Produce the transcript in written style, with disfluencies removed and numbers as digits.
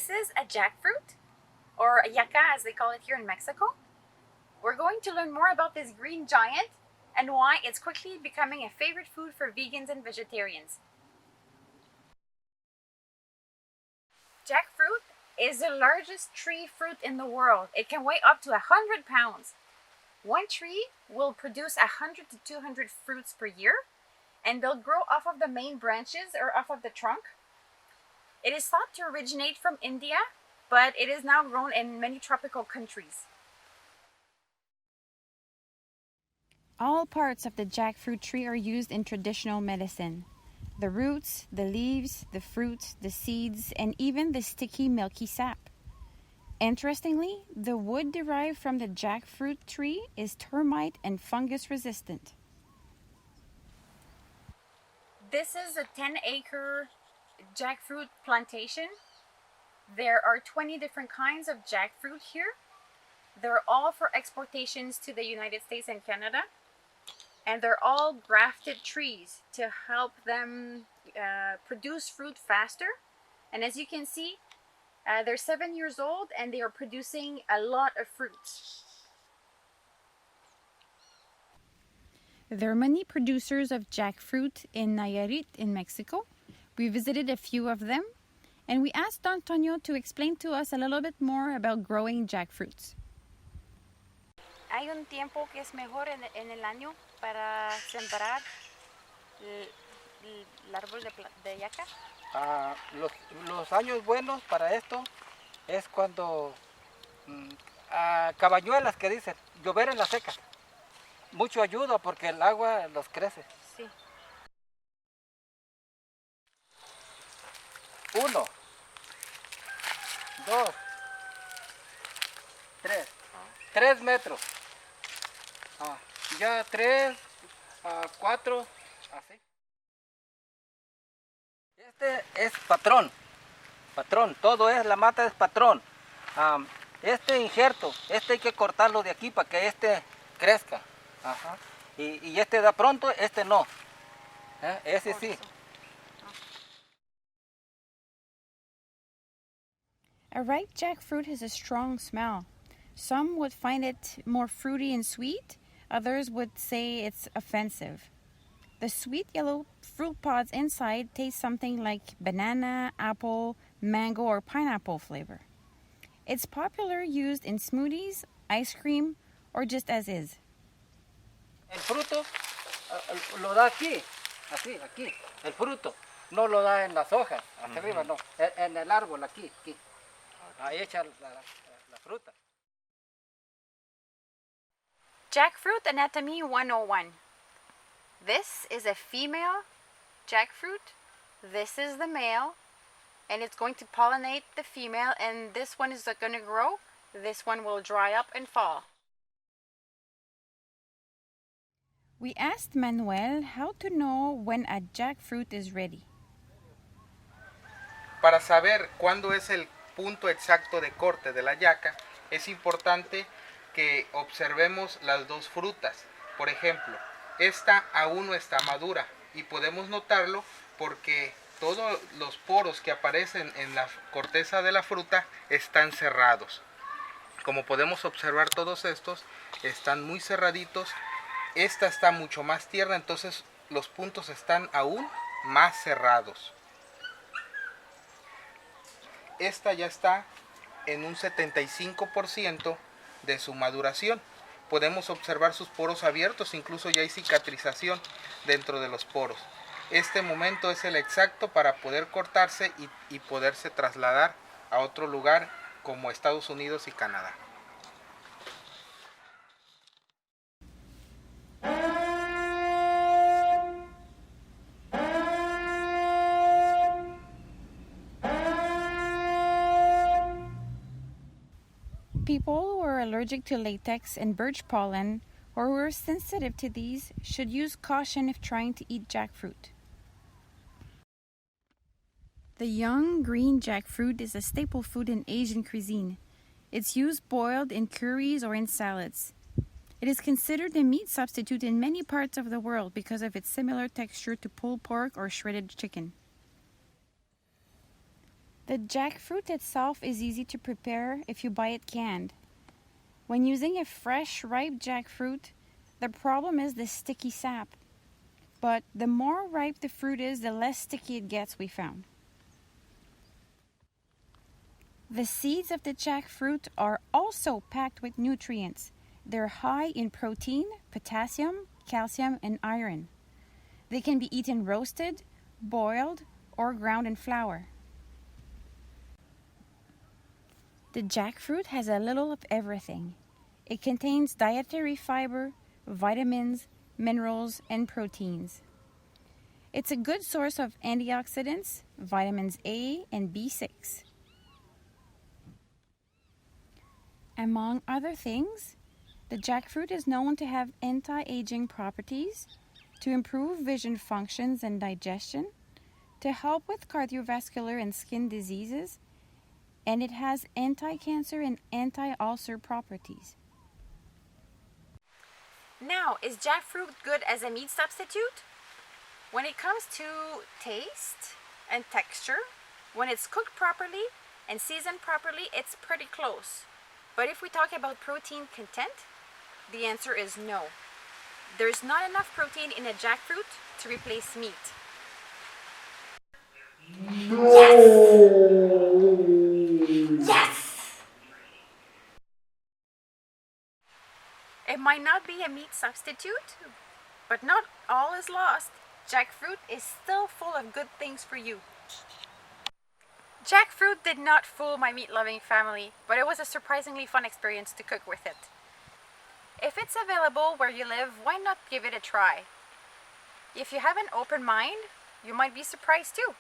This is a jackfruit, or a yaca as they call it here in Mexico. We're going to learn more about this green giant and why it's quickly becoming a favorite food for vegans and vegetarians. Jackfruit is the largest tree fruit in the world. It can weigh up to 100 pounds. One tree will produce 100 to 200 fruits per year, and they'll grow off of the main branches or off of the trunk. It is thought to originate from India, but it is now grown in many tropical countries. All parts of the jackfruit tree are used in traditional medicine. The roots, the leaves, the fruit, the seeds, and even the sticky, milky sap. Interestingly, the wood derived from the jackfruit tree is termite and fungus resistant. This is a 10-acre jackfruit plantation. There are 20 different kinds of jackfruit here. They're all for exportations to the United States and Canada. And they're all grafted trees to help them produce fruit faster. And as you can see, they're 7 years old and they are producing a lot of fruits. There are many producers of jackfruit in Nayarit in Mexico. We visited a few of them, and we asked Antonio to explain to us a little bit more about growing jackfruits. ¿Hay un tiempo que es mejor en el año para sembrar el árbol de yaca? Los años buenos para esto es cuando cabañuelas que dicen, llover en la seca. Mucho ayuda porque el agua los crece. Sí. 1, 2, 3. 3 metros. Ya 3, 4, así. Este es patrón, todo es, la mata es patrón. Este injerto, hay que cortarlo de aquí para que este crezca. Ajá. Y este da pronto, este no. Ese sí. A ripe jackfruit has a strong smell. Some would find it more fruity and sweet. Others would say it's offensive. The sweet yellow fruit pods inside taste something like banana, apple, mango, or pineapple flavor. It's popular used in smoothies, ice cream, or just as is. El fruto lo da aquí, así, aquí. El fruto no lo da en las hojas, hacia arriba no, en el árbol aquí. Ahí echa la fruta. Jackfruit Anatomy 101. This is a female jackfruit. This is the male. And it's going to pollinate the female. And this one is going to grow. This one will dry up and fall. We asked Manuel how to know when a jackfruit is ready. Para saber cuándo es el punto exacto de corte de la yaca, es importante que observemos las dos frutas. Por ejemplo, esta aún no está madura y podemos notarlo porque todos los poros que aparecen en la corteza de la fruta están cerrados. Como podemos observar, todos estos están muy cerraditos. Esta está mucho más tierna, entonces los puntos están aún más cerrados. Esta ya está en un 75% de su maduración. Podemos observar sus poros abiertos, incluso ya hay cicatrización dentro de los poros. Este momento es el exacto para poder cortarse y poderse trasladar a otro lugar como Estados Unidos y Canadá. People who are allergic to latex and birch pollen or who are sensitive to these should use caution if trying to eat jackfruit. The young green jackfruit is a staple food in Asian cuisine. It's used boiled in curries or in salads. It is considered a meat substitute in many parts of the world because of its similar texture to pulled pork or shredded chicken. The jackfruit itself is easy to prepare if you buy it canned. When using a fresh, ripe jackfruit, the problem is the sticky sap. But the more ripe the fruit is, the less sticky it gets, we found. The seeds of the jackfruit are also packed with nutrients. They're high in protein, potassium, calcium, and iron. They can be eaten roasted, boiled, or ground in flour. The jackfruit has a little of everything. It contains dietary fiber, vitamins, minerals, and proteins. It's a good source of antioxidants, vitamins A and B6. Among other things, the jackfruit is known to have anti-aging properties, to improve vision functions and digestion, to help with cardiovascular and skin diseases, and it has anti-cancer and anti-ulcer properties. Now, is jackfruit good as a meat substitute? When it comes to taste and texture, when it's cooked properly and seasoned properly, it's pretty close. But if we talk about protein content, the answer is no. There's not enough protein in a jackfruit to replace meat. Yes! It might not be a meat substitute, but not all is lost. Jackfruit is still full of good things for you. Jackfruit did not fool my meat-loving family, but it was a surprisingly fun experience to cook with it. If it's available where you live, why not give it a try? If you have an open mind, you might be surprised too.